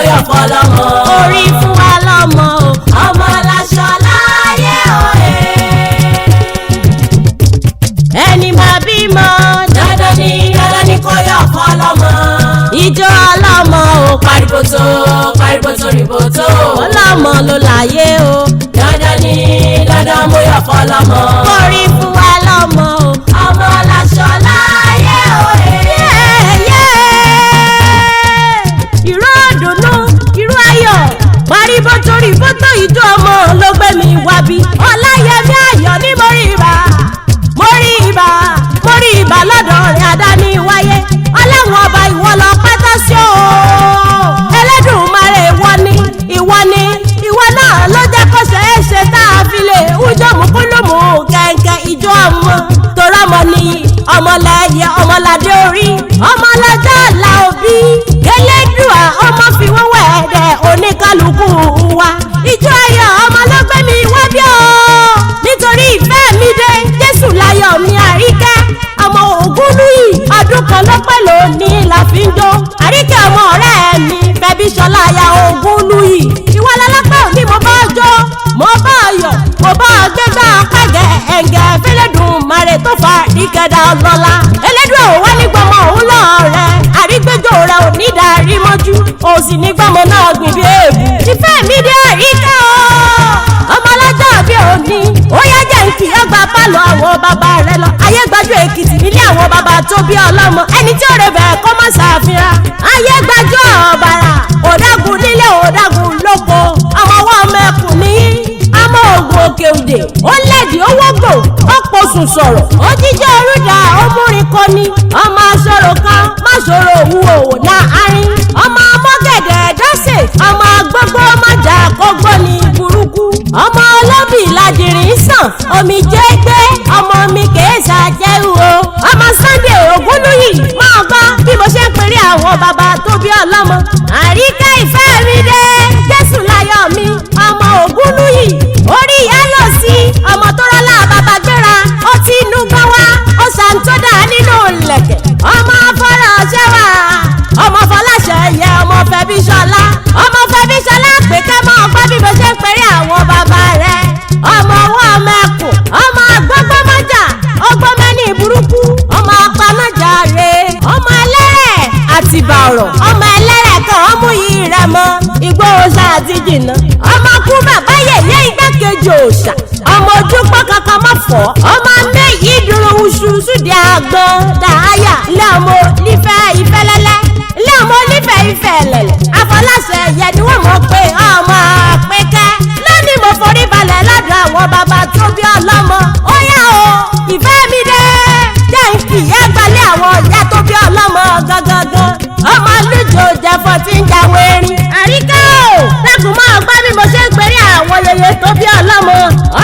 yọ̀ fọlọ́mọ. Orí fún wa lọ́mọ o. Ọmọ láṣọ láyé òye. Ẹni máa bímọ. Dandan ni kó yọ̀ fọlọ́mọ. Ìjọ ọlọ́mọ o. Pariboto pariboto riboto. Ọlọ́mọ ló láyé o. Dandan mo yọ̀ fọlọ́mọ. Orí fún wa lọ́mọ o. Ọmọ láṣọ láyé òye. Ìró ìdùnnú, ìró ayọ̀, pariboto riboto ìjọ ọmọ ló gbé mi wá bí. Ọláyẹmí ayọ̀ ní mo rí ibà lọ́dọ̀ rẹ̀ àdáni wáyé. Ọlọ́run ọba ìwọ lọ pátá sí o. Ẹlẹ́dùmarè ìwọ náà ló jẹ́ kó ṣe é ṣe tá a fi lè wújọ́ mùkúlùmù kẹ̀kẹ́ ìjọ ọmọ. Torí ọmọ nìyí, ọmọlẹ́yẹ, ọmọládé orí, ọmọlọ́jọ́ ọ̀la òbí. Elédùà ọmọ fi wọ́wọ́ ẹ̀dẹ̀ oníkálukú wa. Ìjọ ayọ̀ ọmọ ló gbé mi wá bí o. Nítorí ìfẹ́ mi dé, Jésù láyọ̀ mi Àríkẹ́. Ọmọ Ògúnlúyì, ọdún kan lọ́pẹ́ lónìí la fi ń jó. Àríkẹ́ ọmọ ọ̀rẹ́ mi, Fẹ́bíṣọlá aya Ògúnlúyì. Ìwọ lọ́lọ́pẹ́ òní mo bá jó, mo bá yọ̀, mo bá gbégbá pẹ́gẹ́ ẹ̀ǹgẹ̀ fẹ́lẹ́dùmarè tó fa ìkẹ́dà ọlọ́lá. Elédùà ò wá ní gbọmọ òun lọ rẹ̀. Àrígbéjò rẹ̀ ò ní darí mọ́jú. O sì ní gbọmọ náà gbìn bí èébú. Ìfẹ́ mi dé Àríkẹ́ o. Ọmọ ọlọ́jọ́ bí òní. Ó yá jẹ́ ìkì ọgbà pálọ̀ àwọn bàbá rẹ̀ lọ. Ayé gbajú Èkìtì nílé àwọn bàbá tó bí ọlọ́mọ. Ẹni tí ó rẹ̀ bẹ̀ kọ́ mọ́ ṣàfihàn. Ayé gbajú ọ̀bàrà. Òdàgùn nílé òdàgùn lóko. Ọmọ ọwọ́ mẹ́kùn ní. Ọmọ Ògùn Òkè Òdè. Ó lẹ́dí owó gbò. Ó posùn sọ̀rọ̀. Ó jíjẹ́ orúdà ó múrin kọ ni. Ọmọ aṣọ́rò kan má ṣòro òwú òwò láàárín. Ọmọ ọmọgẹ̀dẹ̀ dọ́sẹ̀. Ọmọ agbógbó májà kọ́gbọ́ ní burúkú. Ọmọ olóbì ládìrín sàn. Omi jẹ́ gbé. Ọmọ mi kèé ṣàjẹ́rù o. Ọmọ Sunday Ògúnlúyì. Máa gbọ́ bí mo ṣe ń pèrè àwọn bàbá tó bí ọlọ́mọ. Àríkẹ́ ìfẹ́ mi dé. Jésù láyọ̀ mi. Ọmọ Ògúnlúyì. Orí ìyá lọ sí. Ọmọ tó rọ́lá bàbá gbéra. Ó ti inú gbọ́ wá. Ó ṣàǹtọ́dà nínú ìlẹ̀kẹ̀. Ọmọ afọ́rọ̀ ṣẹ́wà. Ọmọ Fọláṣẹ yẹ ọmọ Fẹ́bíṣọlá. Ọmọ Fẹ́bíṣọlá pé ká máa gbọ́ bí mo ṣe ń pèrè àwọn bàbá rẹ̀. Ọmọ ọwọ́ mẹ́kùn. Ọmọ àgbọ́gbọ́ mọ́jà. Ọgbọ́n mẹ́ni burúkú. Ọmọ apanájà re. Ọmọ ẹlẹ́rẹ̀ àtìbà ọ̀rọ̀. Ọmọ ẹlẹ́rẹ̀ kan ọmú yìí rẹ̀ mọ́. Igbó òòṣà àti jìnnà. Ọmọ kú bàbá yẹ̀yẹ́ igbákejì òòṣà. Ọmọ ojú pọ́ kankan má fọ́. Ọmọ méjì dúró wúṣu súdì àgbọn dàáyà. Ilé ọmọ nífẹ̀ẹ́ ìfẹ́lẹ́lẹ́. Ilé ọmọ nífẹ̀ẹ́ ìfẹ́lẹ́lẹ́. Afọláṣẹ yẹ ni wọ́n mọ̀ pé ọmọ àpékẹ́. Lónìí mo forí balẹ̀ lọ́dọ̀ àwọn bàbá tó bí ọlọ́mọ. Ó yá o, ìfẹ́ mi dé. Jẹ́ ń kì í ẹgbàlẹ́ àwọn ìyá tó bí ọlọ́mọ gangan. Ọmọ lójó jẹ́fọ́ tí ń jáwé erin. Àríkẹ́ o, lẹ́kùn máa gbá bí mo ṣe ń pèrè àwọn yeye tó bí ọlọ́mọ.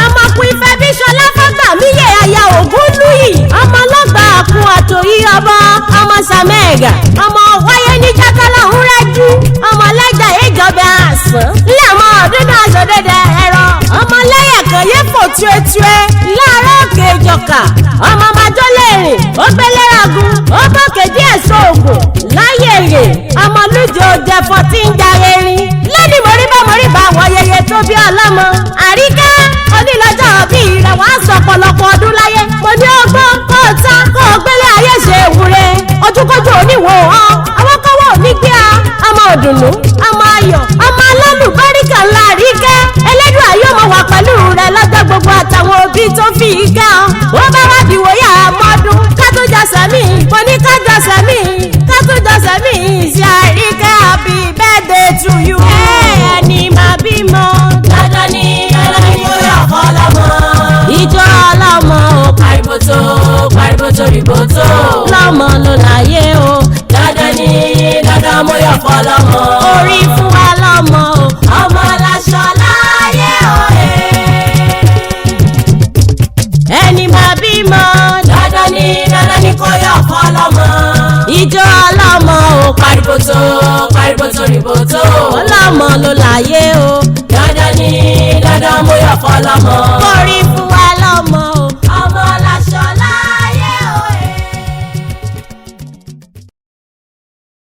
Ọmọ kú Fẹ́bíṣọlá Fágbàmíyè aya Ògúnlúyì. Ọmọ lọ́gbà àkún àtòyí ọmọ. Ọmọ Sàmẹ́gà. Ọmọ wáyé ní jákàlá ń rẹ́jú. Ọmọ lẹ́jà ìjọba àsán. Ilé ọmọ ọdún náà sọdẹ́dẹ́ ẹ̀rọ. Ọmọ lẹ́yẹ̀ kan yé fò tuetue. Láàárọ̀ òkè ìjọka. Ọmọ májọ́ lè rìn. Ó gbélé ragun. Ó bọ́ kejì ẹ̀sọ́ ògùn. Láyèrè. Ọmọ lójó jẹfọ́ tí ń jàre rin. Lónìí mo rí bá àwọn yeye tó bí ọlọ́mọ. Àríkẹ́ onílọ́jọ́ bí rẹ̀ wá sọ pọ̀lọpọ̀ ọdún láyé. Mo ní ọgbọ́n kó o tán kó o gbélé ayé ṣe ìwúre. Ojúkójú oníwò hàn. Àwọn kọ́wọ́ òní gbé a. Ọmọ òdùnnú, ọmọ ayọ̀, ọmọ alálùbáríkà ńlá Àríkẹ́. Elédùà yóò mọ̀ wá pẹ̀lú rẹ̀ lọ́jọ́ gbogbo àtàwọn òbí tó fi ìkẹ́ ọ. Ó bá wá dìwọ́ yà á mọ́dún. Ká tó jọ sẹ́mi, mo ní ká jọ sẹ́mi. Ká tó jọ sẹ́mi sí Àríkẹ́, happy birthday to you. Ẹni máa bímọ. Dandan ni kó yọ̀ fọlọ́mọ. Ìjọ ọlọ́mọ o. Pariboto riboto. Lọ́mọ ló láyé o. Dandan mo yọ̀ fọlọ́mọ. Orí fún wa lọ́mọ o. Ọmọ láṣọ láyé òye. Ẹni máa bímọ. Dandan ni kó yọ̀ fọlọ́mọ. Ìjọ ọlọ́mọ o. Pariboto riboto. Ọlọ́mọ ló láyé o.